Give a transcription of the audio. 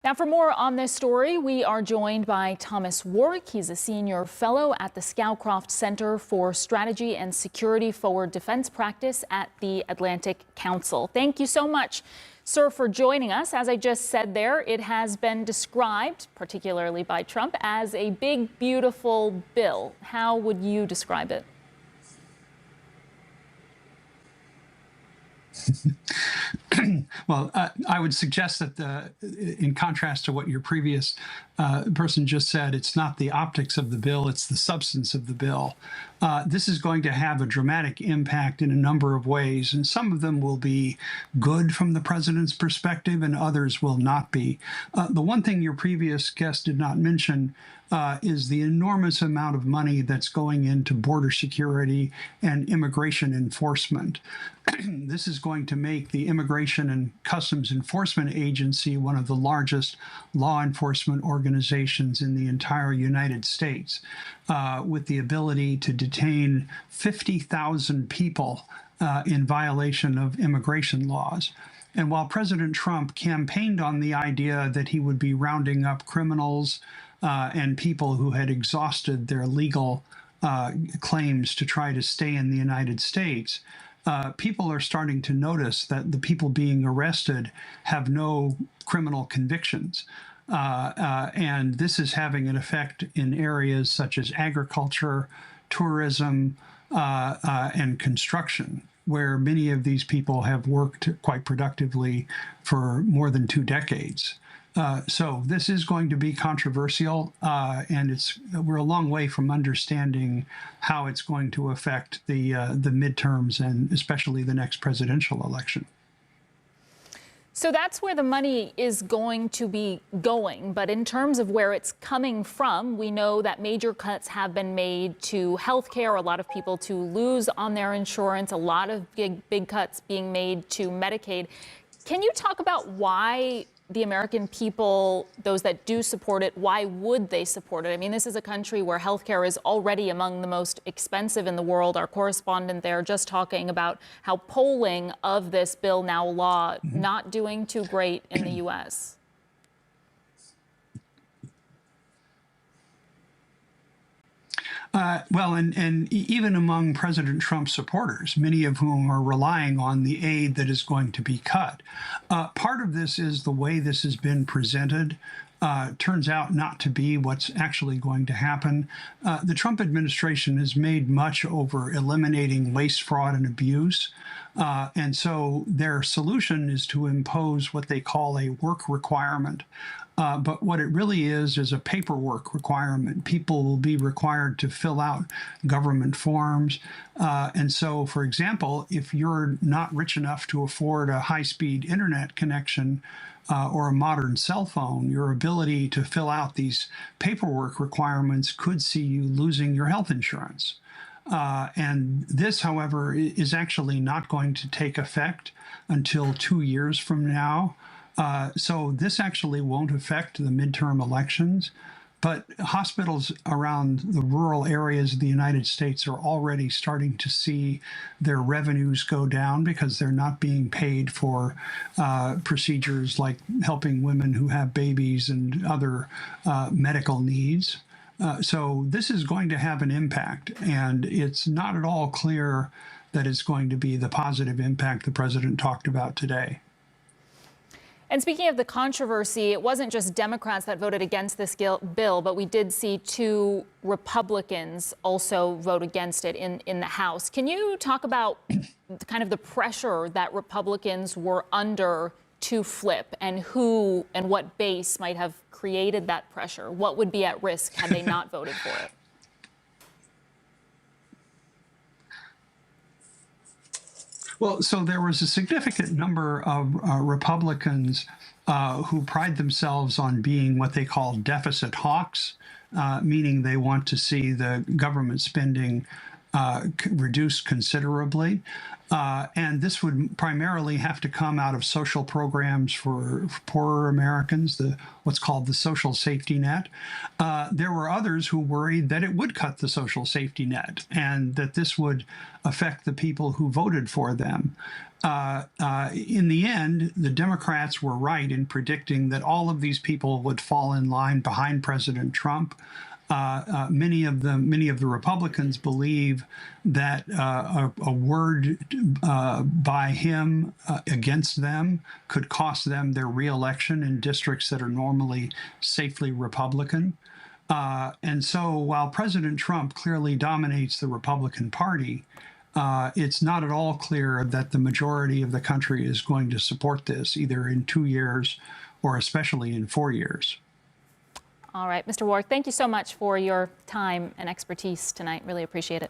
Now, for more on this story, we are joined by Thomas Warrick. He's a senior fellow at the Scowcroft Center for Strategy and Security Forward Defense Practice at the Atlantic Council. Thank you so much, sir, for joining us. As I just said there, it has been described, particularly by Trump, as a big, beautiful bill. How would you describe it? Well, I would suggest that in contrast to what your previous person just said, it's not the optics of the bill, it's the substance of the bill. This is going to have a dramatic impact in a number of ways, and some of them will be good from the president's perspective and others will not be. The one thing your previous guest did not mention is the enormous amount of money that's going into border security and immigration enforcement. This is going to make the Immigration and Customs Enforcement Agency one of the largest law enforcement organizations in the entire United States, with the ability to detain 50,000 people in violation of immigration laws. And while President Trump campaigned on the idea that he would be rounding up criminals and people who had exhausted their legal claims to try to stay in the United States, people are starting to notice that the people being arrested have no criminal convictions. And this is having an effect in areas such as agriculture, tourism, and construction, where many of these people have worked quite productively for more than 2 decades. So this is going to be controversial, and we're a long way from understanding how it's going to affect the midterms and especially the next presidential election. So that's where the money is going to be going. But in terms of where it's coming from, we know that major cuts have been made to health care, a lot of people to lose on their insurance, a lot of big cuts being made to Medicaid. Can you talk about why the American people, those that do support it, why would they support it? I mean, this is a country where healthcare is already among the most expensive in the world. Our correspondent there just talking about how polling of this bill, now law, not doing too great in the U.S. Well, and even among President Trump's supporters, many of whom are relying on the aid that is going to be cut. Part of this is the way this has been presented. Turns out not to be what's actually going to happen. The Trump administration has made much over eliminating waste, fraud, and abuse. And so their solution is to impose what they call a work requirement. But what it really is a paperwork requirement. People will be required to fill out government forms. And so, for example, if you're not rich enough to afford a high-speed internet connection or a modern cell phone, your ability to fill out these paperwork requirements could see you losing your health insurance. And this, however, is actually not going to take effect until 2 years from now. So this actually won't affect the midterm elections, but hospitals around the rural areas of the United States are already starting to see their revenues go down because they're not being paid for procedures like helping women who have babies and other medical needs. So this is going to have an impact, and it's not at all clear that it's going to be the positive impact the president talked about today. And speaking of the controversy, it wasn't just Democrats that voted against this bill, but we did see 2 Republicans also vote against it in the House. Can you talk about kind of the pressure that Republicans were under to flip, and who and what base might have created that pressure? What would be at risk had they not voted for it? Well, so there was a significant number of Republicans who pride themselves on being what they call deficit hawks, meaning they want to see the government spending reduced considerably. And this would primarily have to come out of social programs for poorer Americans, what's called the social safety net. There were others who worried that it would cut the social safety net and that this would affect the people who voted for them. In the end, the Democrats were right in predicting that all of these people would fall in line behind President Trump. Many of the Republicans believe that a word by him against them could cost them their reelection in districts that are normally safely Republican. And so while President Trump clearly dominates the Republican Party, it's not at all clear that the majority of the country is going to support this, either in 2 years or especially in 4 years. All right, Mr. Warrick, thank you so much for your time and expertise tonight. Really appreciate it.